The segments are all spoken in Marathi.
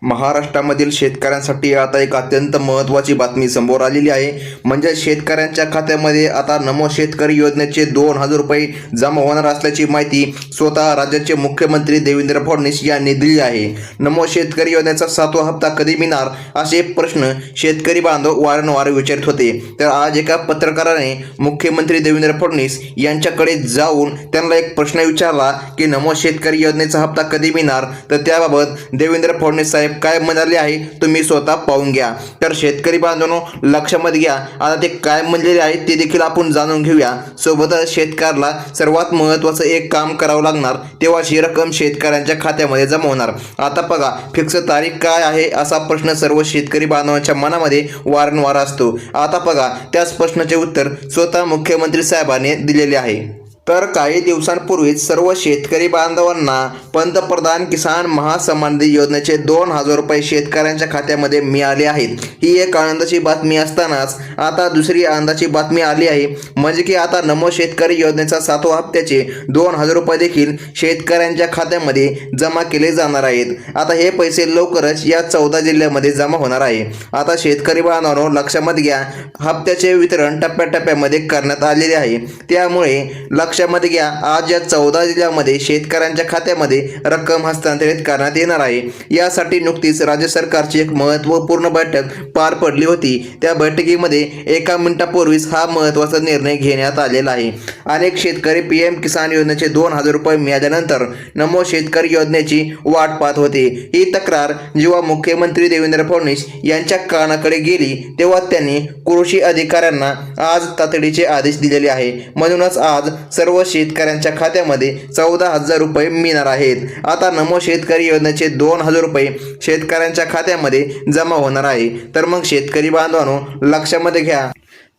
महाराष्ट्रामधील शेतकऱ्यांसाठी आता एक अत्यंत महत्त्वाची बातमी समोर आलेली आहे. म्हणजे शेतकऱ्यांच्या खात्यामध्ये आता नमो शेतकरी योजनेचे 2,000 रुपये जमा होणार असल्याची माहिती स्वतः राज्याचे मुख्यमंत्री देवेंद्र फडणवीस यांनी दिली आहे. नमो शेतकरी योजनेचा 7वा हप्ता कधी मिळणार असे प्रश्न शेतकरी बांधव वारंवार विचारत होते. तर आज एका पत्रकाराने मुख्यमंत्री देवेंद्र फडणवीस यांच्याकडे जाऊन त्यांना एक प्रश्न विचारला की नमो शेतकरी योजनेचा हप्ता कधी मिळणार. तर त्याबाबत देवेंद्र फडणवीस साहेब काय म्हणाले आहे तुम्ही स्वतः पाहून घ्या. तर शेतकरी बांधवांनो लक्षामध्ये घ्या, आता ते काय म्हणलेले आहे ते देखील आपण जाणून घेऊया. सोबतच शेतकऱ्याला सर्वात महत्त्वाचं एक काम करावं लागणार, तेव्हाच ही रक्कम शेतकऱ्यांच्या खात्यामध्ये जमा होणार. आता बघा फिक्स तारीख काय आहे असा प्रश्न सर्व शेतकरी बांधवांच्या मनामध्ये वारंवार असतो. आता बघा त्याच प्रश्नाचे उत्तर स्वतः मुख्यमंत्री साहेबांनी दिलेले आहे. तर काही दिवसांपूर्वीच सर्व शेतकरी बांधवांना पंतप्रधान किसान महासन्मान निधी योजनेचे 2,000 रुपये शेतकऱ्यांच्या खात्यामध्ये मिळाले आहेत. ही एक आनंदाची बातमी असतानाच आता दुसरी आनंदाची बातमी आली आहे. म्हणजे की आता नमो शेतकरी योजनेचा 7व्या हप्त्याचे 2,000 रुपये देखील शेतकऱ्यांच्या खात्यामध्ये जमा केले जाणार आहेत. आता हे पैसे लवकरच या 14 जिल्ह्यामध्ये जमा होणार आहे. आता शेतकरी बांधवांनो लक्षामध्ये घ्या, हप्त्याचे वितरण टप्प्याटप्प्यामध्ये करण्यात आलेले आहे. त्यामुळे लक्षामध्ये घ्या, आज या 14 जिल्ह्यामध्ये शेतकऱ्यांच्या खात्यामध्ये रक्कम हस्तांतरित करण्यात येणार आहे. यासाठी नुकतीच राज्य सरकारची एक महत्त्वपूर्ण बैठक पार पडली होती. त्या बैठकीमध्ये एका मिनिटापूर्वीच हा महत्त्वाचा निर्णय घेण्यात आलेला आहे. अनेक शेतकरी PM किसान योजनेचे 2,000 रुपये मिळाल्यानंतर नमो शेतकरी योजनेची वाट पाहत होते. ही तक्रार जेव्हा मुख्यमंत्री देवेंद्र फडणवीस यांच्या कानाकडे गेली तेव्हा त्यांनी कृषी अधिकाऱ्यांना आज तातडीचे आदेश दिलेले आहे. म्हणूनच आज सर्व शेतकऱ्यांच्या खात्यामध्ये 14,000 रुपये मिळणार आहेत. आता नमो शेतकरी योजनेचे 2,000 रुपये शेतकऱ्यांच्या खात्यामध्ये जमा होणार आहे. तर मग शेतकरी बांधवांनो लक्षामध्ये घ्या,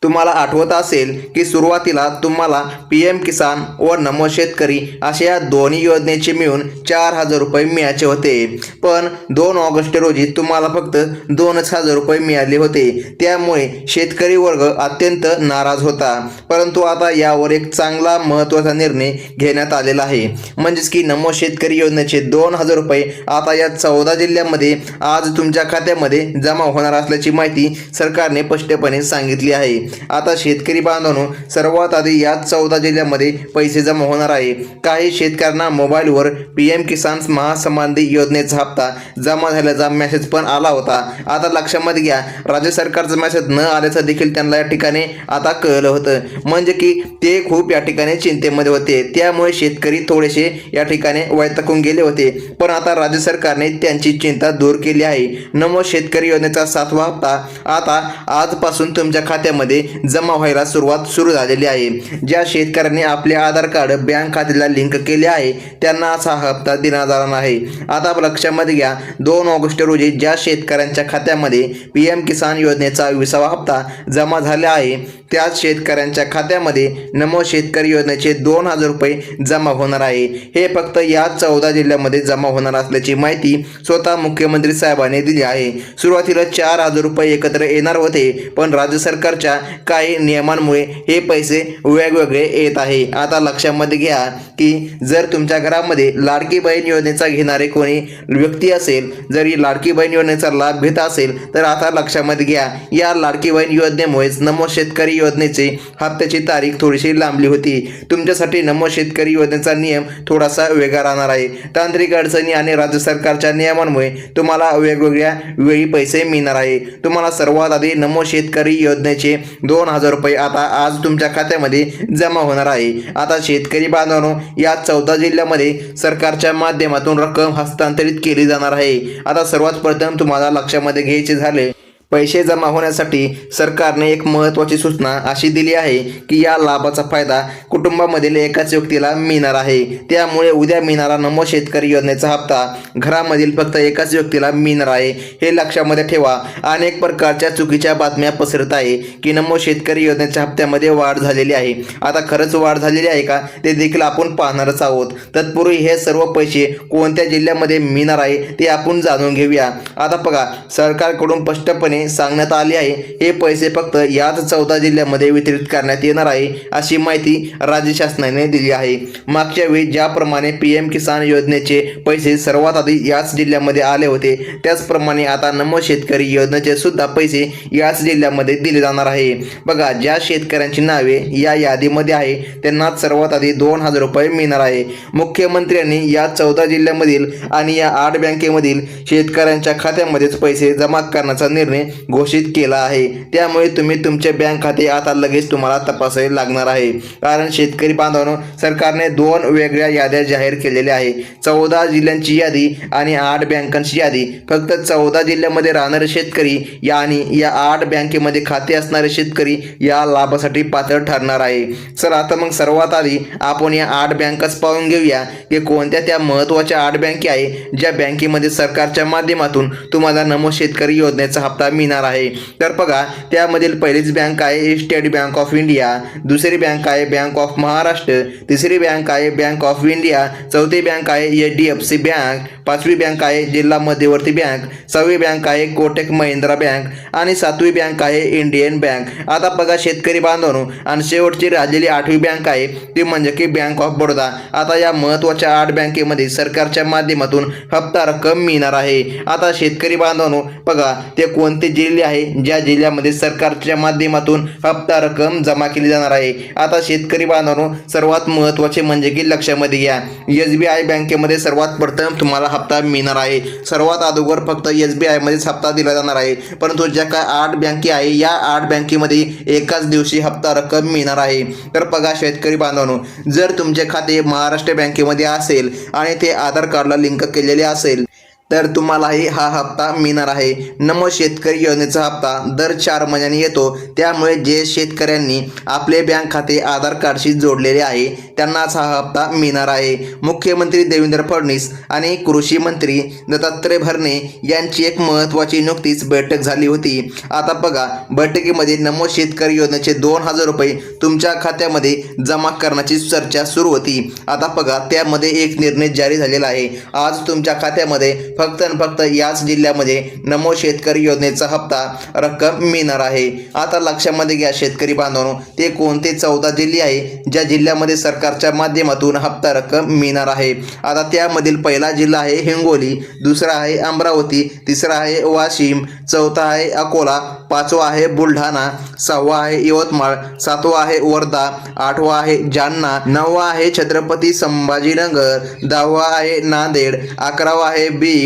तुम्हाला आठवत असेल की सुरुवातीला तुम्हाला PM किसान व नमो शेतकरी अशा या दोन्ही योजनेचे मिळून 4,000 रुपये मिळायचे होते. पण 2 ऑगस्ट रोजी तुम्हाला फक्त 2,000 रुपये मिळाले होते. त्यामुळे शेतकरी वर्ग अत्यंत नाराज होता. परंतु आता यावर एक चांगला महत्त्वाचा निर्णय घेण्यात आलेला आहे. म्हणजेच की नमो शेतकरी योजनेचे 2,000 रुपये आता या 14 जिल्ह्यामध्ये आज तुमच्या खात्यामध्ये जमा होणार असल्याची माहिती सरकारने स्पष्टपणे सांगितली आहे. आता शेतकरी बांधवांनो सर्वात आधी या 14 जिल्ह्यामध्ये पैसे जमा होणार आहे. काही शेतकऱ्यांना मोबाईलवर PM किसान महासन्मान निधी योजनेचा हप्ता जमा झाल्याचा मेसेज पण आला होता. आता लक्षामध्ये घ्या, राज्य सरकारचा मेसेज न आल्याचं देखील त्यांना या ठिकाणी आता कळलं होतं. म्हणजे की ते खूप या ठिकाणी चिंतेमध्ये होते. त्यामुळे शेतकरी थोडेसे या ठिकाणी वैतागून गेले होते. पण आता राज्य सरकारने त्यांची चिंता दूर केली आहे. नमो शेतकरी योजनेचा 7वा हप्ता आता आजपासून तुमच्या खात्यामध्ये जमा व्हायला सुरू झालेली आहे. ज्या शेतकऱ्यांनी आपले आधार कार्ड बँक खात्याला लिंक केले आहे त्यांना असा हप्ता दिला जाणार आहे. आता लक्षामध्ये घ्या, 2 ऑगस्ट रोजी ज्या शेतकऱ्यांच्या खात्यामध्ये PM किसान योजनेचा 20वा हप्ता जमा झाला आहे त्याच शेतकऱ्यांच्या खात्यामध्ये नमो शेतकरी योजनेचे 2,000 रुपये जमा होणार आहे. हे फक्त या 14 जिल्ह्यामध्ये जमा होणार असल्याची माहिती स्वतः मुख्यमंत्री साहेबांनी दिली आहे. सुरुवातीला 4,000 रुपये एकत्र येणार होते, पण राज्य सरकारच्या काही नियमांमुळे हे पैसे वेगवेगळे येत आहे. आता लक्षामध्ये घ्या की जर तुमच्या घरामध्ये लाडकी बहीण योजनेचा घेणारे कोणी व्यक्ती असेल, जरी लाडकी बहीण योजनेचा लाभ घेत असेल तर आता लक्षामध्ये घ्या, या लाडकी बहीण योजनेमुळेच नमो शेतकरी योजनेचे हप्त्याची तारीख थोडीशी लांबली होती. तुमच्यासाठी नमो शेतकरी योजनेचा नियम थोडासा वेगळा राहणार आहे. तांत्रिक अडचणी आणि राज्य सरकारच्या नियमांमुळे तुम्हाला वेगवेगळ्या वेळी पैसे मिळणार आहे. तुम्हाला सर्वात आधी नमो शेतकरी योजनेचे 2,000 रुपये आता आज तुमच्या खात्यामध्ये जमा होणार आहे. आता शेतकरी बांधवांनो या 14 जिल्ह्यामध्ये सरकारच्या माध्यमातून रक्कम हस्तांतरित केली जाणार आहे. आता सर्वात प्रथम तुम्हाला लक्षामध्ये घ्यायचे झाले, पैसे जमा होण्यासाठी सरकारने एक महत्त्वाची सूचना अशी दिली आहे की या लाभाचा फायदा कुटुंबामधील एकाच व्यक्तीला मिळणार आहे. त्यामुळे उद्या मिळणारा नमो शेतकरी योजनेचा हप्ता घरामधील फक्त एकाच व्यक्तीला मिळणार आहे. हे लक्षामध्ये ठेवा. अनेक प्रकारच्या चुकीच्या बातम्या पसरत आहे की नमो शेतकरी योजनेच्या हप्त्यामध्ये वाढ झालेली आहे. आता खरंच वाढ झालेली आहे का ते देखील आपण पाहणारच आहोत. तत्पूर्वी हे सर्व पैसे कोणत्या जिल्ह्यामध्ये मिळणार आहे ते आपण जाणून घेऊया. आता बघा सरकारकडून स्पष्टपणे ठिकाणी सांगण्यात आले आहे. हे पैसे फक्त याच 14 जिल्ह्यामध्ये वितरित करण्यात येणार आहे, अशी माहिती राज्य शासनाने दिली आहे. मागच्या वेळी ज्याप्रमाणे PM किसान योजनेचे पैसे सर्वात आधी याच जिल्ह्यामध्ये आले होते, त्याचप्रमाणे आता नमो शेतकरी योजनेचे सुद्धा पैसे याच जिल्ह्यामध्ये दिले जाणार आहे. बघा, ज्या शेतकऱ्यांची नावे या यादीमध्ये आहे त्यांना सर्वात आधी 2,000 रुपये मिळणार आहे. मुख्यमंत्र्यांनी या 14 जिल्ह्यामधील आणि या 8 बँकेमधील शेतकऱ्यांच्या खात्यामध्येच पैसे जमा करण्याचा निर्णय घोषित केला आहे. त्यामुळे तुम्ही तुमचे बँक खाते आता लगेच तुम्हाला तपासावे लागणार आहे. कारण शेतकरी बांधवांनो, सरकारने 2 वेगळ्या याद्या जाहीर केलेल्या आहे. 14 जिल्ह्यांची यादी आणि 8 बँकांची यादी. फक्त 14 जिल्ह्यामध्ये राहणारे शेतकरी आणि या 8 बँकेमध्ये खाते असणारे शेतकरी या लाभासाठी पात्र ठरणार आहे. चला आता मग सर्वात आधी आपण या 8 बँकाच पाहून घेऊया की कोणत्या त्या महत्त्वाच्या 8 बँके आहे ज्या बँकेमध्ये सरकारच्या माध्यमातून तुम्हाला नमो शेतकरी योजनेचा हप्ता मिळणार आहे. तर बघा, त्यामधील पहिलीच बँक आहे स्टेट बँक ऑफ इंडिया, दुसरी बँक आहे बँक ऑफ महाराष्ट्र, तिसरी बँक आहे बँक ऑफ इंडिया, चौथी बँक आहे HDFC बँक, पाचवी बँक आहे जिल्हा मध्यवर्ती बँक, 6वी बँक आहे कोटक महिंद्रा बँक आणि 7वी बँक आहे इंडियन बँक. आता बघा शेतकरी बांधवांनो, आणि शेवटची राहिलेली 8वी बँक आहे ती म्हणजे की बँक ऑफ बडोदा. आता या महत्त्वाच्या 8 बँकेमध्ये सरकारच्या माध्यमातून हप्ता रक्कम मिळणार आहे. आता शेतकरी बांधवांनो बघा, ते कोणते जिल्हे आहे ज्या जिल्ह्यामध्ये सरकारच्या माध्यमातून हप्ता रक्कम जमा केली जाणार आहे. आता शेतकरी बांधवांनो, सर्वात महत्त्वाचे म्हणजे की लक्षामध्ये घ्या, SBI बँकेमध्ये सर्वात प्रथम तुम्हाला हप्ता मिळणार आहे. सर्वात अगोदर फक्त SBI मध्येच हप्ता दिला जाणार आहे. परंतु ज्या काय 8 बँके आहे या 8 बँकेमध्ये एकाच दिवशी हप्ता रक्कम मिळणार आहे. तर बघा शेतकरी बांधवांनो, जर तुमचे खाते महाराष्ट्र बँकेमध्ये असेल आणि ते आधार कार्डला लिंक केलेले असेल तर तुम्हालाही हा हप्ता मिळणार आहे. नमो शेतकरी योजनेचा हप्ता दर 4 महिन्यांनी येतो. त्यामुळे जे शेतकऱ्यांनी आपले बँक खाते आधार कार्डशी जोडलेले आहे त्यांनाच हा हप्ता मिळणार आहे. मुख्यमंत्री देवेंद्र फडणवीस आणि कृषी मंत्री दत्तात्रय भरणे यांची एक महत्त्वाची नुकतीच बैठक झाली होती. आता बघा, बैठकीमध्ये नमो शेतकरी योजनेचे 2,000 रुपये तुमच्या खात्यामध्ये जमा करण्याची चर्चा सुरू होती. आता बघा, त्यामध्ये एक निर्णय जारी झालेला आहे. आज तुमच्या खात्यामध्ये फक्त याच जिल्ह्यामध्ये नमो शेतकरी योजनेचा हप्ता रक्कम मिळणार आहे. आता लक्षामध्ये घ्या शेतकरी बांधवांनो, ते कोणते 14 जिल्हे आहे ज्या जिल्ह्यामध्ये सरकारच्या माध्यमातून हप्ता रक्कम मिळणार आहे. आता त्यामधील पहिला जिल्हा आहे हिंगोली, दुसरा आहे अमरावती, तिसरा आहे वाशिम, चौथा आहे अकोला, पाचवा आहे बुलढाणा, 6वा आहे यवतमाळ, 7वा आहे वर्धा, 8वा आहे जालना, 9वा आहे छत्रपती संभाजीनगर, 10वा आहे नांदेड, 11वा आहे बीड,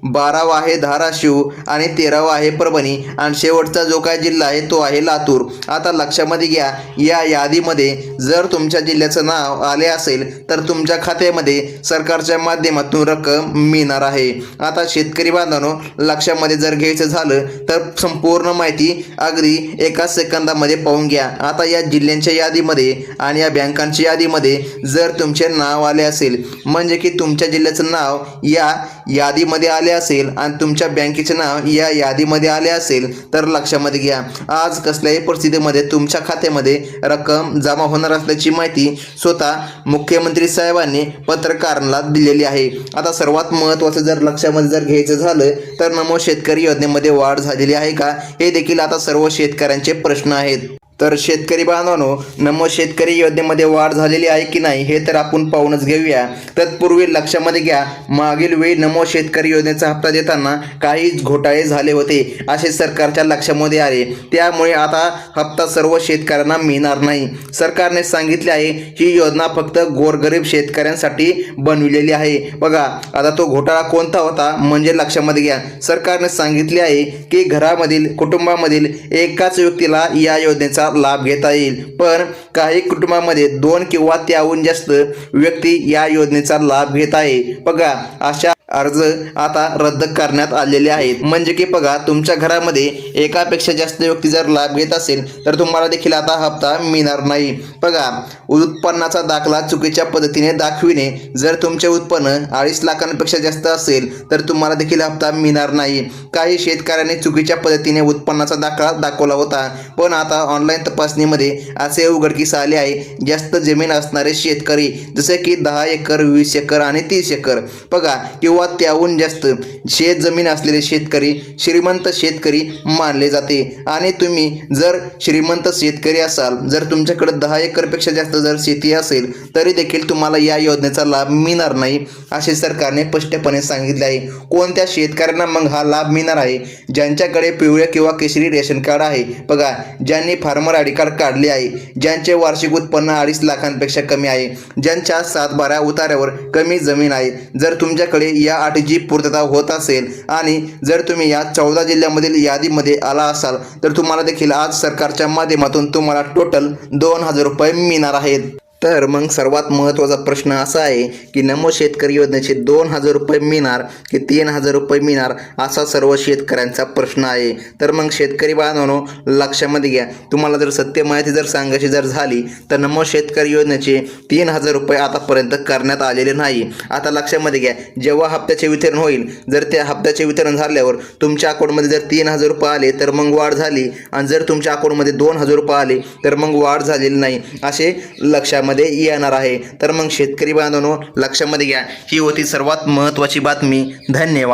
12वा आहे धाराशिव आणि 13वा आहे परभणी आणि शेवटचा जो काय जिल्हा आहे तो आहे लातूर. आता लक्षामध्ये घ्या, या यादीमध्ये जर तुमच्या जिल्ह्याचं नाव आले असेल तर तुमच्या खात्यामध्ये सरकारच्या माध्यमातून रक्कम मिळणार आहे. आता शेतकरी बांधवांनो, लक्षामध्ये जर घ्यायचं झालं तर संपूर्ण माहिती अगदी एका सेकंदामध्ये पाहून घ्या. आता या जिल्ह्यांच्या यादीमध्ये आणि या बँकांच्या यादीमध्ये जर तुमचे नाव आले असेल म्हणजे की तुमच्या जिल्ह्याचं नाव या यादीमध्ये आले असेल आणि तुमच्या बँकेचे नाव या यादीमध्ये आले असेल तर लक्षामध्ये घ्या, आज कसल्याही परिस्थितीमध्ये तुमच्या खात्यामध्ये रक्कम जमा होणार असल्याची माहिती स्वतः मुख्यमंत्री साहेबांनी पत्रकारांना दिलेली आहे. आता सर्वात महत्त्वाचं जर लक्षामध्ये जर घ्यायचं झालं तर नमो शेतकरी योजनेमध्ये वाढ झालेली आहे का, हे देखील आता सर्व शेतकऱ्यांचे प्रश्न आहेत. तर शेतकरी बांधवांनो, नमो शेतकरी योजनेमध्ये वाढ झालेली आहे की नाही हे तर आपण पाहूनच घेऊया. तत्पूर्वी लक्षामध्ये घ्या, मागील वेळी नमो शेतकरी योजनेचा हप्ता देताना काही घोटाळे झाले होते असे सरकारच्या लक्षामध्ये आले. त्यामुळे आता हप्ता सर्व शेतकऱ्यांना मिळणार नाही. सरकारने सांगितले आहे ही योजना फक्त गोरगरीब शेतकऱ्यांसाठी बनविलेली आहे. बघा, आता तो घोटाळा कोणता होता म्हणजे लक्षामध्ये घ्या, सरकारने सांगितले आहे की घरामधील कुटुंबामधील एकाच व्यक्तीला या योजनेचा लाभ घेता येईल. पण काही कुटुंबामध्ये 2 किंवा त्याहून जास्त व्यक्ती या योजनेचा लाभ घेत आहे. बघा, अशा अर्ज आता रद्द करण्यात आलेले आहेत. म्हणजे की बघा, तुमच्या घरामध्ये एकापेक्षा जास्त व्यक्ती जर लाभ घेत असेल तर तुम्हाला देखील आता हप्ता मिळणार नाही. बघा, उत्पन्नाचा दाखला चुकीच्या पद्धतीने दाखविणे, जर तुमचे उत्पन्न 2.5 लाखांपेक्षा जास्त असेल तर तुम्हाला देखील हप्ता मिळणार नाही. काही शेतकऱ्यांनी चुकीच्या पद्धतीने उत्पन्नाचा दाखला दाखवला होता, पण आता ऑनलाईन तपासणीमध्ये असे उघडकीस आले आहे जास्त जमीन असणारे शेतकरी जसे की 10 एकर, 20 एकर आणि 30 एकर बघा किंवा किंवा त्याहून जास्त शेत जमीन असलेले शेतकरी श्रीमंत शेतकरी मानले जाते। आणि तुम्ही जर श्रीमंत शेतकरी असाल, जर तुमच्याकडे 10 एकरपेक्षा जास्त जर शेती असेल तरी देखील तुम्हाला या योजनेचा लाभ मिळणार नाही, असे सरकारने स्पष्टपणे सांगितले आहे। कोणत्या शेतकऱ्यांना मग हा लाभ मिळणार आहे? ज्यांच्याकडे पिवळे किंवा केशरी रेशन कार्ड आहे, बघा, ज्यांनी फार्मर आयडी कार्ड काढले आहे, ज्यांचे वार्षिक उत्पन्न 2.5 लाखांपेक्षा कमी आहे, ज्यांच्या 7-12 उतार्यावर कमी जमीन आहे। जर तुमच्याकडे या अटीची पूर्तता होत असेल आणि जर तुम्ही या 14 जिल्ह्यामधील यादीमध्ये आला असाल तर तुम्हाला देखील आज सरकारच्या माध्यमातून तुम्हाला टोटल 2,000 रुपये मिळणार आहेत। तर मग सर्वात महत्त्वाचा प्रश्न असा आहे की नमो शेतकरी योजनेचे 2,000 रुपये मिळणार की 3,000 रुपये मिळणार, असा सर्व शेतकऱ्यांचा प्रश्न आहे। तर मग शेतकरी बांधवांनो, लक्षामध्ये घ्या, तुम्हाला जर सत्य माहिती जर सांगायची जर झाली तर नमो शेतकरी योजनेचे 3,000 रुपये आतापर्यंत करण्यात आलेले नाही। आता लक्षामध्ये घ्या, जेव्हा हप्त्याचे वितरण होईल, जर त्या हप्त्याचे वितरण झाल्यावर तुमच्या अकाउंटमध्ये जर 3,000 रुपये आले तर मग वाढ झाली, आणि जर तुमच्या अकाउंटमध्ये 2,000 रुपये आले तर मग वाढ झालेली नाही, असे लक्षामध्ये येणार आहे। तर मग शेतकरी बांधवांनो, लक्षामध्ये घ्या, ही होती सर्वात महत्त्वाची बातमी। धन्यवाद।